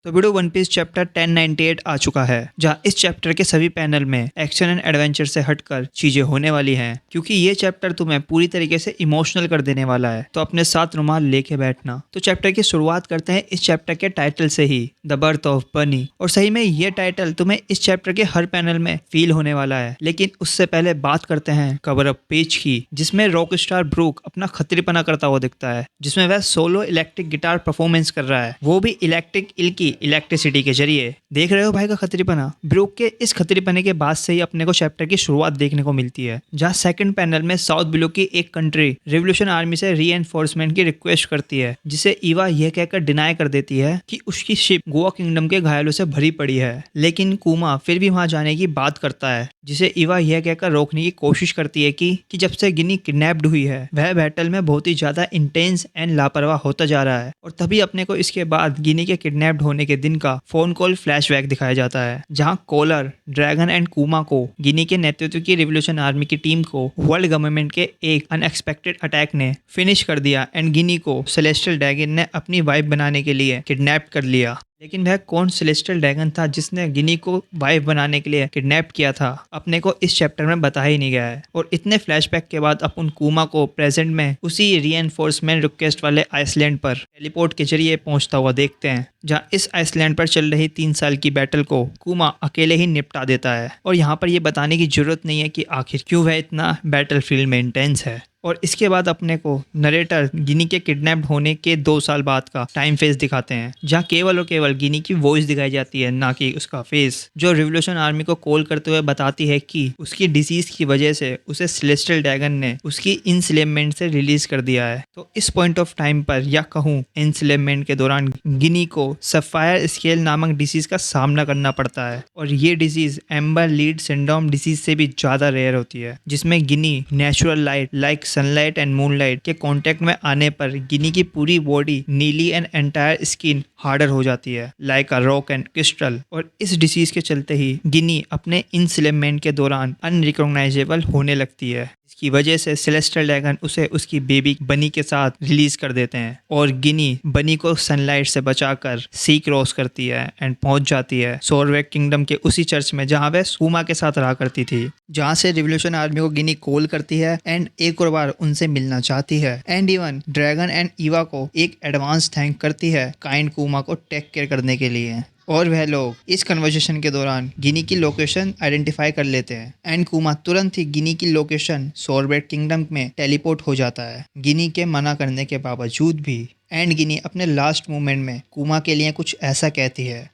तो video one piece chapter 1098 आ चुका है, जहां इस चैप्टर के सभी पैनल में एक्शन एंड एडवेंचर से हटकर चीजें होने वाली हैं, क्योंकि ये चैप्टर तुम्हें पूरी तरीके से इमोशनल कर देने वाला है। तो अपने साथ रुमाल लेके बैठना। तो चैप्टर की शुरुआत करते हैं इस चैप्टर के टाइटल से ही, द बर्थ ऑफ बनी। और सही में ये टाइटल तुम्हें इस चैप्टर के हर पैनल में फील होने वाला है। लेकिन उससे पहले बात करते हैं कवर अप पेज की, जिसमें रॉक स्टार ब्रूक अपना खतरीपना करता हुआ दिखता है, जिसमें वह सोलो इलेक्ट्रिक गिटार परफॉर्मेंस कर रहा है, वो भी इलेक्ट्रिक इल की इलेक्ट्रिसिटी के जरिए। देख रहे हो भाई का खतरीपना। ब्रूक के इस खतरीपने के बाद से ही अपने को चैप्टर की शुरुआत देखने को मिलती है, जहां सेकंड पैनल में साउथ ब्लू की एक कंट्री रिवोल्यूशन आर्मी से रीएनफोर्समेंट की रिक्वेस्ट करती है, जिसे ईवा यह कहकर डिनाई कर देती है कि उसकी शिप गोवा किंगडम के घायलों से भरी पड़ी है। लेकिन कुमा फिर भी वहां जाने की बात करता है, जिसे ईवा यह कहकर रोकने की कोशिश करती है कि जब से गिनी किडनैप्ड हुई है, वह बैटल में बहुत ही ज्यादा इंटेंस एंड लापरवाह होता जा रहा है। और तभी अपने को इसके बाद गिनी के किडनैप्ड होने के दिन का फोन कॉल फ्लैशबैक दिखाया जाता है, जहां कॉलर ड्रैगन एंड कुमा को गिनी के नेतृत्व की रिवोल्यूशन आर्मी की टीम को वर्ल्ड गवर्नमेंट के एक अनएक्सपेक्टेड अटैक ने फिनिश कर दिया एंड गिनी को सेलेस्टियल ड्रैगन ने अपनी वाइफ बनाने के लिए किडनैप कर लिया। लेकिन वह कौन सेलेस्टियल ड्रैगन था जिसने गिनी को वाइफ बनाने के लिए किडनैप किया था, अपने को इस चैप्टर में बताया ही नहीं गया है। और इतने फ्लैशबैक के बाद अपन कुमा को प्रेजेंट में उसी रीएनफोर्समेंट रिक्वेस्ट वाले आइसलैंड पर टेलीपोर्ट के जरिए पहुंचता हुआ देखते हैं, जहां इस आइसलैंड पर चल रही 3 साल की बैटल को कुमा अकेले ही निपटा देता है। और यहाँ पर यह बताने की जरूरत नहीं है कि आखिर क्यों वह इतना बैटल फील्ड में इंटेंस है। और इसके बाद अपने को नरेटर गिनी के किडनैप होने के 2 साल बाद का टाइम फेस दिखाते हैं, जहां केवल और केवल गिनी की वॉइस दिखाई जाती है, ना कि उसका फेस, जो रिवोल्यूशन आर्मी को कॉल करते हुए बताती है कि उसकी डिसीज की वजह से उसे सेलेस्टियल ड्रैगन ने उसकी इंस्लेवमेंट से रिलीज कर दिया है। तो इस पॉइंट ऑफ टाइम पर, या कहूँ इंस्लेवमेंट के दौरान, गिनी को सफायर स्केल नामक डिसीज का सामना करना पड़ता है। और ये डिसीज एम्बर लीड सिंड्रोम डिसीज से भी ज्यादा रेयर होती है, जिसमें गिनी natural light like sunlight and moonlight के कांटेक्ट में आने पर गिनी की पूरी बॉडी नीली एंड एंटायर स्किन हार्डर हो जाती है like a rock and crystal. और इस डिसीज के चलते ही गिनी अपने इंस्लेवमेंट के दौरान अनरिकॉग्नाइजेबल होने लगती है, इसकी वजह से सेलेस्टियल ड्रैगन उसे उसकी बेबी बनी के साथ रिलीज कर देते हैं। और गिनी बनी को सनलाइट से बचाकर सी क्रॉस करती है एंड पहुंच जाती है सोरवेक किंगडम के उसी चर्च में जहां वह कुमा के साथ रहा करती थी, जहां से रिवोल्यूशन आर्मी को गिनी कॉल करती है एंड एक और बार उनसे मिलना चाहती है। And even dragon and Eva को एक एडवांस थैंक करती है काइंड कुमा को टेक केयर करने के लिए। और वह लोग इस कन्वर्सेशन के दौरान गिनी की लोकेशन आइडेंटिफाई कर लेते हैं एंड कुमा तुरंत ही गिनी की लोकेशन सोरबेट किंगडम में टेलीपोर्ट हो जाता है, गिनी के मना करने के बावजूद भी। एंड गिनी अपने लास्ट मोमेंट में कुमा के लिए कुछ ऐसा कहती है,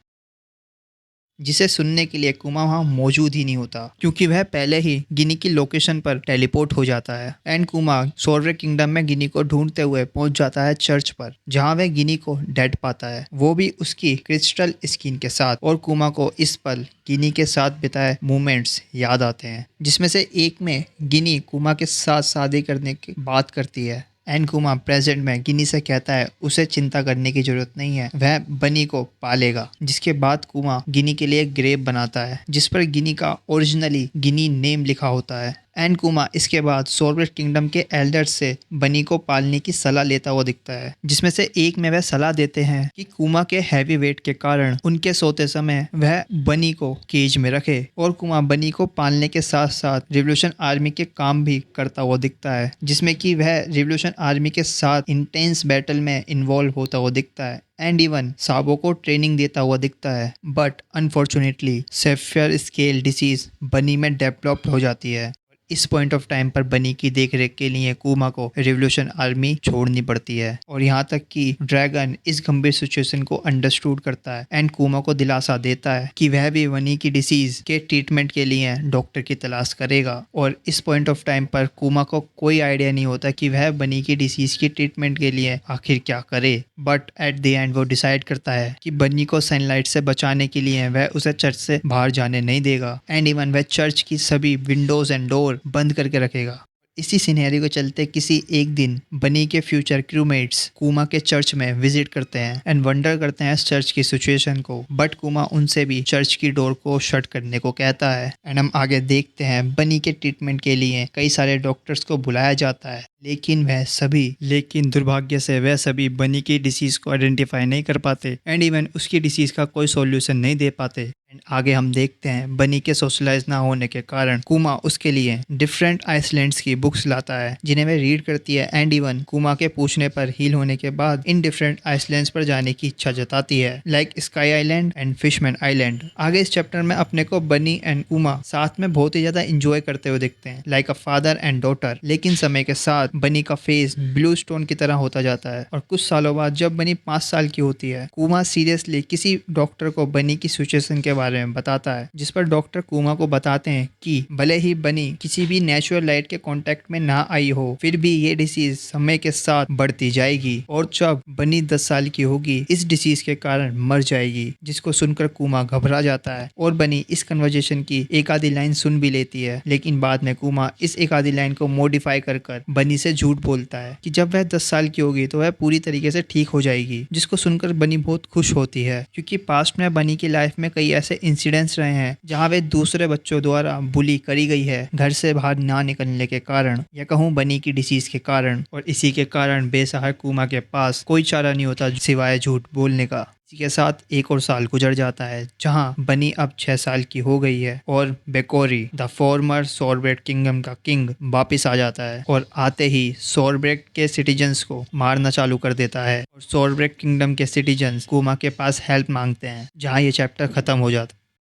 जिसे सुनने के लिए कुमा वहाँ मौजूद ही नहीं होता, क्योंकि वह पहले ही गिनी की लोकेशन पर टेलीपोर्ट हो जाता है। एंड कुमा सोरवेक किंगडम में गिनी को ढूंढते हुए पहुंच जाता है चर्च पर, जहां वह गिनी को डेड पाता है, वो भी उसकी क्रिस्टल स्किन के साथ। और कुमा को इस पल गिनी के साथ बिताए मोमेंट्स याद आते हैं, जिसमें से एक में गिनी कुमा के साथ शादी करने की बात करती है। एंड कुमा प्रेजेंट में गिनी से कहता है उसे चिंता करने की जरूरत नहीं है, वह बनी को पालेगा। जिसके बाद कुमा गिनी के लिए ग्रेव बनाता है, जिस पर गिनी का ओरिजिनली गिनी नेम लिखा होता है। एंड कुमा इसके बाद सोरवेट किंगडम के एल्डर्स से बनी को पालने की सलाह लेता हुआ दिखता है, जिसमें से एक में वह सलाह देते हैं कि कुमा के हैवी वेट के कारण उनके सोते समय वह बनी को केज में रखे। और कुमा बनी को पालने के साथ साथ रिवोल्यूशन आर्मी के काम भी करता हुआ दिखता है, जिसमें कि वह रिवोल्यूशन आर्मी के साथ इंटेंस बैटल में इन्वॉल्व होता हुआ दिखता है एंड इवन साबो को ट्रेनिंग देता हुआ दिखता है। But unfortunately sapphire scale disease बनी में डेवलप हो जाती है। इस पॉइंट ऑफ टाइम पर बनी की देखरेख के लिए कुमा को रिवोल्यूशन आर्मी छोड़नी पड़ती है। और यहाँ तक कि ड्रैगन इस गंभीर सिचुएशन को अंडरस्टूड करता है एंड कुमा को दिलासा देता है कि वह भी बनी की डिसीज के ट्रीटमेंट के लिए डॉक्टर की तलाश करेगा। और इस पॉइंट ऑफ टाइम पर कुमा को कोई आइडिया नहीं होता कि वह बनी की डिसीज की ट्रीटमेंट के लिए आखिर क्या करे। बट एट द एंड वो डिसाइड करता है कि बनी को सनलाइट से बचाने के लिए वह उसे चर्च से बाहर जाने नहीं देगा एंड इवन वह चर्च की सभी विंडोज एंड डोर बंद करके रखेगा। इसी सिनेरियो के चलते किसी एक दिन बनी के फ्यूचर क्रूमेट्स कुमा के चर्च में विजिट करते हैं एंड वंडर करते हैं इस चर्च की सिचुएशन को। बट कुमा उनसे भी चर्च की डोर को शट करने को कहता है एंड हम आगे देखते हैं बनी के ट्रीटमेंट के लिए कई सारे डॉक्टर्स को बुलाया जाता है लेकिन दुर्भाग्य से वह सभी बनी की डिसीज को आइडेंटिफाई नहीं कर पाते एंड इवन उसकी डिसीज का कोई सॉल्यूशन नहीं दे पाते। एंड आगे हम देखते हैं बनी के सोशलाइज ना होने के कारण कुमा उसके लिए डिफरेंट आइसलैंड्स की बुक्स लाता है जिन्हें वह रीड करती है एंड इवन कुमा के पूछने पर हील होने के बाद इन डिफरेंट आइसलैंड्स पर जाने की इच्छा जताती है, like Sky Island and Fishman Island. आगे इस चैप्टर में अपने को बनी एंड कुमा साथ में बहुत ही ज्यादा इंजॉय करते हुए दिखते हैं, like a father and daughter. लेकिन समय के साथ बनी का फेस ब्लू स्टोन की तरह होता जाता है और कुछ सालों बाद जब बनी 5 साल की होती है, कुमा सीरियसली किसी डॉक्टर को बनी की सिचुएशन के बारे में बताता है, जिस पर डॉक्टर कुमा को बताते हैं कि भले ही बनी किसी भी नेचुरल लाइट के कांटेक्ट में ना आई हो, फिर भी ये डिसीज समय के साथ बढ़ती जाएगी और जब बनी 10 साल की होगी इस डिसीज के कारण मर जाएगी। जिसको सुनकर कुमा घबरा जाता है और बनी इस कन्वर्जेशन की एक आधी लाइन सुन भी लेती है, लेकिन बाद में कुमा इस एक आधी लाइन को मॉडिफाई कर बनी से झूठ बोलता है कि जब वह 10 साल की होगी तो वह पूरी तरीके से ठीक हो जाएगी। जिसको सुनकर बनी बहुत खुश होती है क्योंकि पास्ट में बनी की लाइफ में कई ऐसे इंसिडेंट्स रहे हैं जहां वे दूसरे बच्चों द्वारा बुली करी गई है घर से बाहर ना निकलने के कारण या कहूँ बनी की डिसीज के कारण, और इसी के कारण बेसहारा कुमा के पास कोई चारा नहीं होता सिवाय झूठ बोलने का। इसी के साथ एक और साल गुजर जाता है जहां बनी अब 6 साल की हो गई है और बेकोरी द फॉर्मर सोरब्रेट किंगडम का किंग वापिस आ जाता है और आते ही सोरब्रेट के सिटीजन्स को मारना चालू कर देता है और सोरब्रेट किंगडम के सिटीजन्स कुमा के पास हेल्प मांगते हैं, जहां ये चैप्टर खत्म हो जाता है।